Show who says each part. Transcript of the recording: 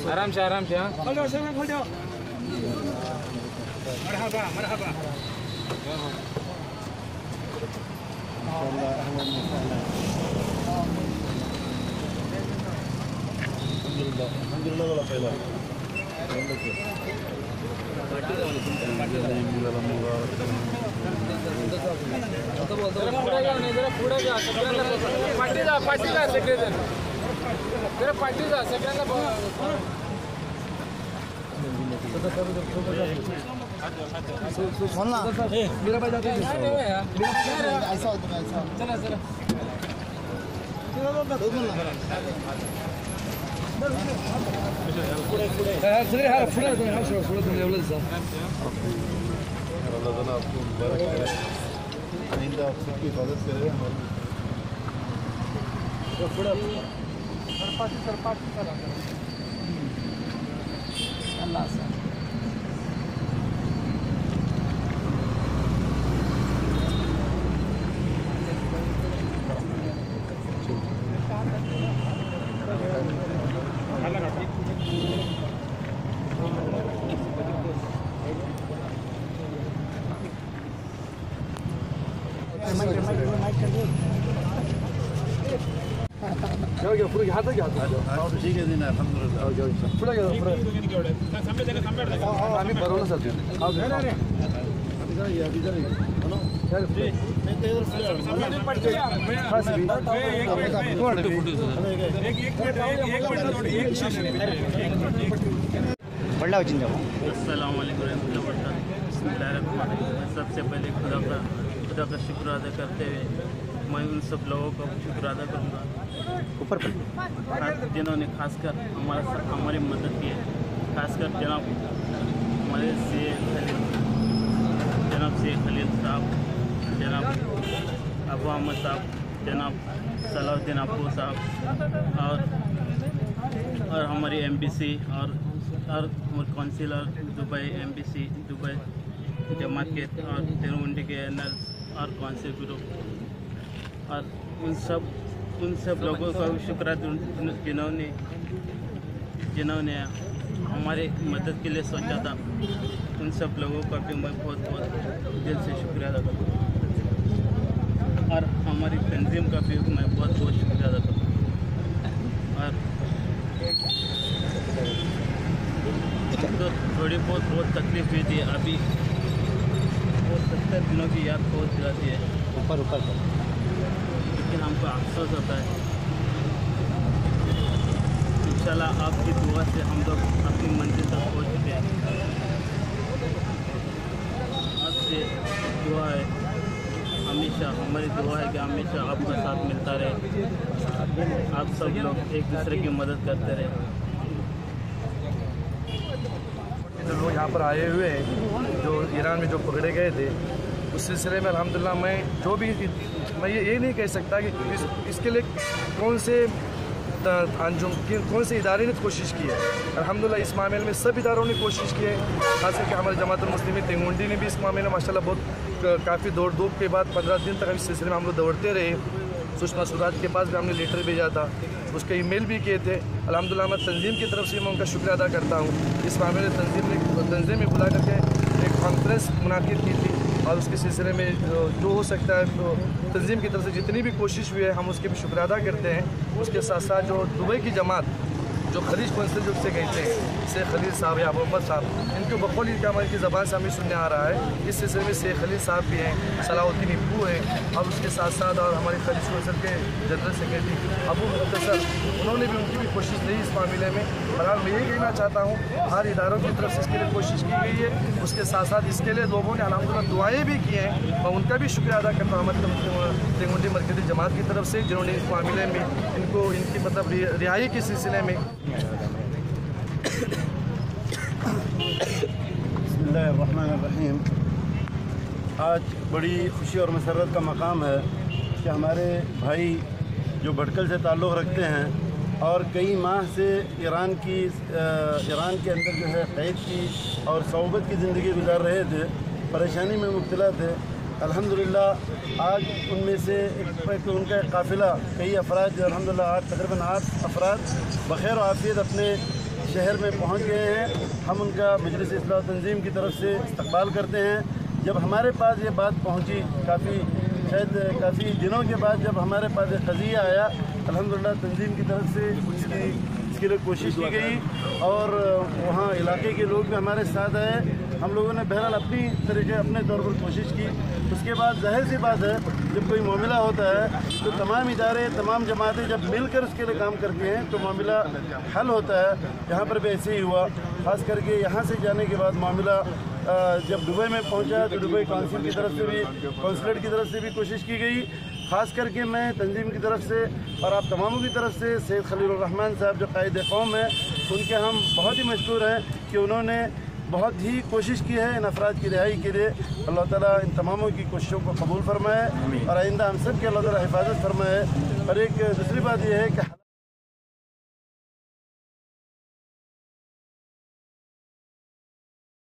Speaker 1: आराम से आराम से।
Speaker 2: मरहबा मरहबा। अल्हम्दुलिल्लाह पहला मेरा भाई जाते ऐसा चला चला आपको मुबारक करे, आइंदा आप सबकी हिफाजत करे। अल्लाह से ठीक है दिन
Speaker 3: सबसे पहले खुदा का शुक्र अदा करते हुए मैं उन सब लोगों का शुक्र अदा करूँगा ऊपर जिन्होंने खासकर हमारी मदद की है, खासकर जनाब हमारे जनाब शेख खलील साहब, जनाब अबू अहमद साहब, जनाब सलाउद्दीन अबू साहब और हमारी एमबीसी और काउंसिलर दुबई एमबीसी दुबई जमात के और तिरुवंडी के एनएल और काउंसिल ग्रुप और उन सब लोगों का शुक्र जिन्होंने हमारे मदद के लिए सोचा था। उन सब लोगों का भी मैं बहुत दिल से शुक्रिया अदा करता हूँ और हमारी तंजीम का भी मैं बहुत शुक्रिया अदा करता हूँ। और तो थोड़ी बहुत तकलीफ हुई थी, अभी वो 70 दिनों की याद बहुत जाती है ऊपर लेकिन हमको अफसोस होता है। इंशाल्लाह आपकी दुआ से हम लोग अपनी मंजिल तक पहुँच चुके हैं। आपसे दुआ है, हमेशा हमारी दुआ है कि हमेशा आपका साथ मिलता रहे, आप सब लोग एक दूसरे की मदद करते रहे।
Speaker 4: जो लोग यहाँ पर आए हुए हैं, जो ईरान में जो पकड़े गए थे, उस सिलसिले में अल्हम्दुलिल्लाह मैं ये नहीं कह सकता कि इसके लिए कौन से इदारे ने कोशिश की है। अल्हम्दुलिल्लाह इस मामले में सब इदारों ने कोशिश की है, खास करके हमारे जमात मुस्लिमीन तिरुवंडी ने भी इस मामले में माशाल्लाह बहुत काफ़ी दौड़ धूप के बाद 15 दिन तक इस सिलसिले में हम लोग दौड़ते रहे। सुषमा स्वराज के पास भी हमने लेटर भेजा था, उसके ईमेल भी किए थे। अल्हम्दुलिल्लाह मैं तंजीम की तरफ से मैं उनका शुक्रिया अदा करता हूँ। इस मामले में तंजीम में बुला करके एक कॉन्फ्रेंस मुनाकिद की थी और उसके सिलसिले में जो हो सकता है तो तंजीम की तरफ से जितनी भी कोशिश हुई है हम उसके भी शुक्रिया अदा करते हैं। उसके साथ साथ जो दुबई की जमात जो खलीज कौंसिल जो से गए थे, शेख खलील साहब या मोहम्मद साहब, इनके बकौल इनका हमारी ज़बान से हमें सुनने आ रहा है। इस सिलसिले में शेख खलील साहब भी हैं, सलाउद्दीन अब्बू हैं और उसके साथ साथ और हमारे खलीज कौंसिल के जनरल सेक्रेटरी अबू मुख्तसर, उन्होंने भी उनकी भी कोशिश नहीं इस मामले में। बहरहाल मैं यही कहना चाहता हूँ हर इदारों की तरफ से इसके लिए कोशिश की गई है। उसके साथ साथ इसके लिए लोगों ने अल्हम्दुलिल्लाह दुआएँ भी की हैं, मैं उनका भी शुक्रिया अदा करता हूँ हमारे तिरुवंडी मरकज़ी जमात की तरफ से, जिन्होंने इस मामले में इनकी मतलब रिहाई के सिलसिले में
Speaker 5: बिस्मिल्लाहिर्रहमानिर्रहीम। आज बड़ी खुशी और मसरत का मकाम है कि हमारे भाई जो भटकल से ताल्लुक़ रखते हैं और कई माह से ईरान के अंदर जो है कैद की और सौबत की ज़िंदगी गुजार रहे थे, परेशानी में मुब्तला थे। अल्हम्दुलिल्लाह आज उनमें से उनका काफ़िला कई अफराद जो अल्हम्दुलिल्लाह तकरीबन 8 अफराद बख़ैर आफ़ियत अपने शहर में पहुंच गए हैं। हम उनका मजलिस इस्लाह तंजीम की तरफ से इस्तक़बाल करते हैं। जब हमारे पास ये बात पहुंची काफ़ी दिनों के बाद जब हमारे पास एक क़ज़िया आया, अल्हम्दुलिल्लाह तंजीम की तरफ से इसके लिए कोशिश की गई और वहाँ इलाके के लोग भी हमारे साथ आए। हम लोगों ने बहरहाल अपनी तरीके अपने तौर पर कोशिश की। उसके बाद जाहिर सी बात है, जब कोई मामला होता है तो तमाम इदारे तमाम जमातें जब मिलकर उसके लिए काम करती हैं तो मामला हल होता है। यहाँ पर भी ऐसे ही हुआ। ख़ास करके यहाँ से जाने के बाद मामला जब दुबई में पहुँचा तो दुबई काउंसिल की तरफ से भी कौंसलेट की तरफ से भी कोशिश की गई। ख़ास करके मैं तंजीम की तरफ से और आप तमामों की तरफ से सैयद खलीलुर रहमान साहब जो कायद कौम है उनके हम बहुत ही मशकूर हैं कि उन्होंने बहुत ही कोशिश की है इन अफराद की रिहाई के लिए। अल्लाह ताला इन तमामों की कोशिशों को कबूल फरमाए और आइंदा हम सब के अल्लाह ताला हिफाजत फरमाए। और एक दूसरी बात यह है कि